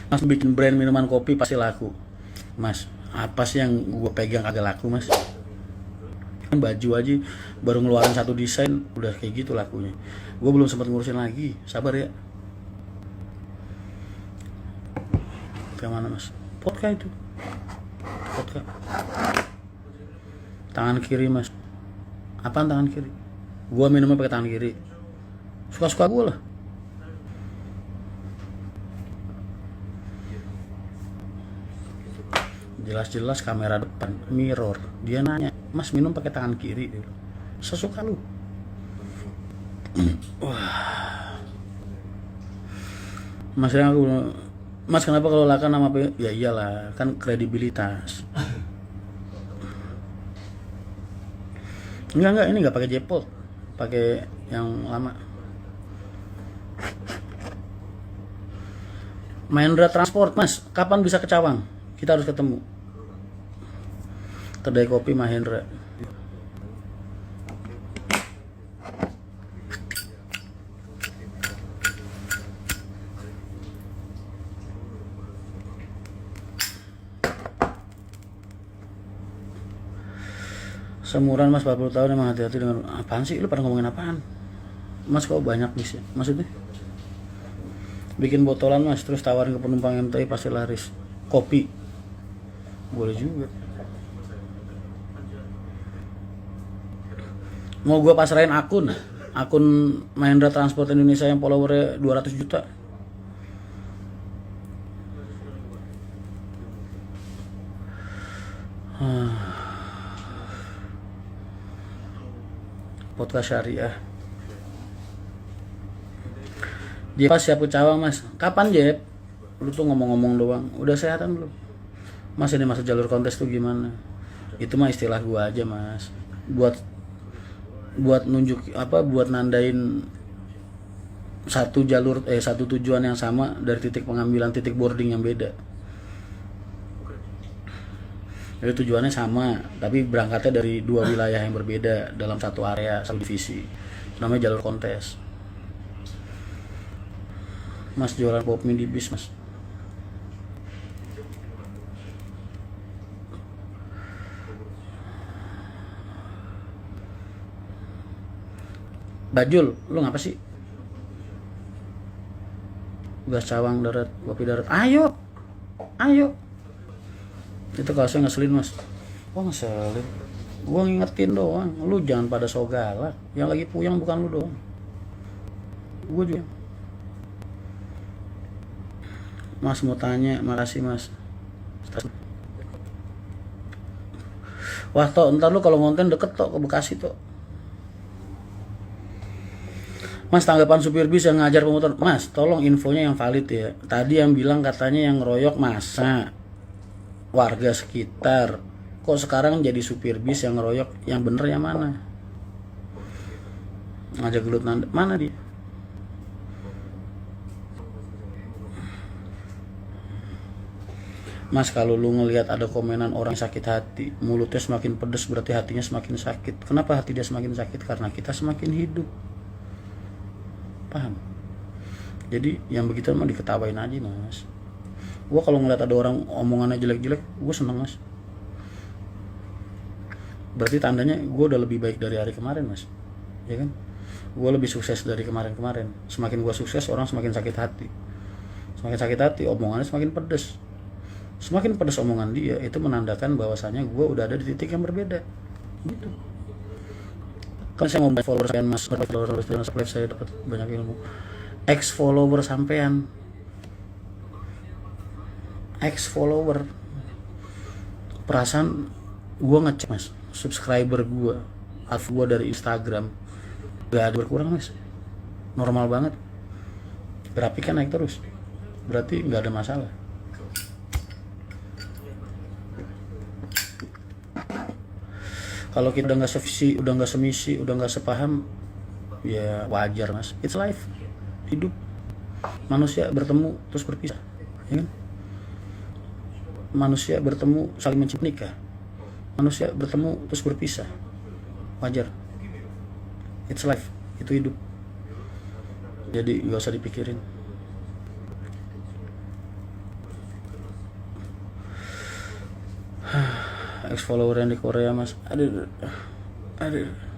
Mas bikin brand minuman kopi pasti laku. Mas, apa sih yang gue pegang agak laku mas? Kan baju aja baru ngeluarin satu desain udah kayak gitu lakunya. Gue belum sempat ngurusin lagi, sabar ya. Kayak mana mas? Vodka itu, vodka. Tangan kiri mas. Apaan tangan kiri? Gue minumnya pakai tangan kiri. Suka-suka gue lah. Jelas-jelas kamera depan, mirror. Dia nanya, mas minum pakai tangan kiri? Sesuka lu. Wah. Mas yang aku, mas kenapa kalau Laka nama apa? Ya iyalah, kan kredibilitas. Enggak, ini enggak pakai Jepol, pakai yang lama. Mahendra Transport mas, kapan bisa ke Cawang? Kita harus ketemu. Kedai kopi Mahendra. Seumuran mas 40 tahun emang hati-hati dengan apaan sih? Lu pada ngomongin apaan? Mas kok banyak nih sih? Maksudnya? Bikin botolan mas, terus tawarin ke penumpang MTI pasti laris. Kopi boleh juga. Mau gue pasrahin akun Mahendra Transport Indonesia yang followernya 200 juta. Podcast syariah. Dia pas siap ke Cawang mas. Kapan Jeb? Lu tuh ngomong-ngomong doang. Udah sehatan belum? Mas ini masuk jalur kontes tuh gimana? Itu mah istilah gua aja mas. Buat nunjuk apa? Buat nandain satu jalur satu tujuan yang sama dari titik pengambilan titik boarding yang beda. Jadi tujuannya sama, tapi berangkatnya dari dua wilayah yang berbeda dalam satu area, satu divisi. Namanya jalur kontes. Mas jualan pop mie di bis mas. Bajul, lu ngapa sih? Gas Cawang darat, kopi darat. Ayo. Itu kaosnya ngeselin mas. Wah ngeselin. Gua ngingetin doang. Lu jangan pada so galak. Yang lagi puyeng bukan lu doang. Gua juga. Mas mau tanya, makasih mas. Wah toh, ntar lu kalau ngonten deket toh ke Bekasi toh. Mas tanggapan supir bis yang ngajar pemutar. Mas tolong infonya yang valid ya. Tadi yang bilang katanya yang ngeroyok masa warga sekitar. Kok sekarang jadi supir bis yang ngeroyok? Yang bener yang mana? Ngajak gelut nanda. Mana dia? Mas kalau lu ngelihat ada komenan orang sakit hati, mulutnya semakin pedes berarti hatinya semakin sakit. Kenapa hati dia semakin sakit? Karena kita semakin hidup. Paham? Jadi yang begitu mah diketawain aja mas. Gue kalau ngeliat ada orang omongannya jelek-jelek, gue seneng mas. Berarti tandanya gue udah lebih baik dari hari kemarin mas, ya kan? Gue lebih sukses dari kemarin-kemarin. Semakin gue sukses, orang semakin sakit hati. Semakin sakit hati, omongannya semakin pedes. Semakin pedes omongan dia, itu menandakan bahwasannya gue udah ada di titik yang berbeda. Gitu. Kan saya mau follower sampean mas, follower saya dapat banyak ilmu. Ex follower sampean. Ex follower, perasaan gue ngecek mas, subscriber gue, adv gue dari Instagram gak ada berkurang mas, normal banget, grafiknya naik terus, berarti nggak ada masalah. Kalau kita udah nggak sevisi, udah nggak semisi, udah nggak sepaham, ya wajar mas, it's life, hidup, manusia bertemu terus berpisah, ya kan? Manusia bertemu saling mencintai nikah, manusia bertemu terus berpisah, wajar, it's life, itu hidup, jadi nggak usah dipikirin. ex follower yang di Korea mas, aduh, aduh.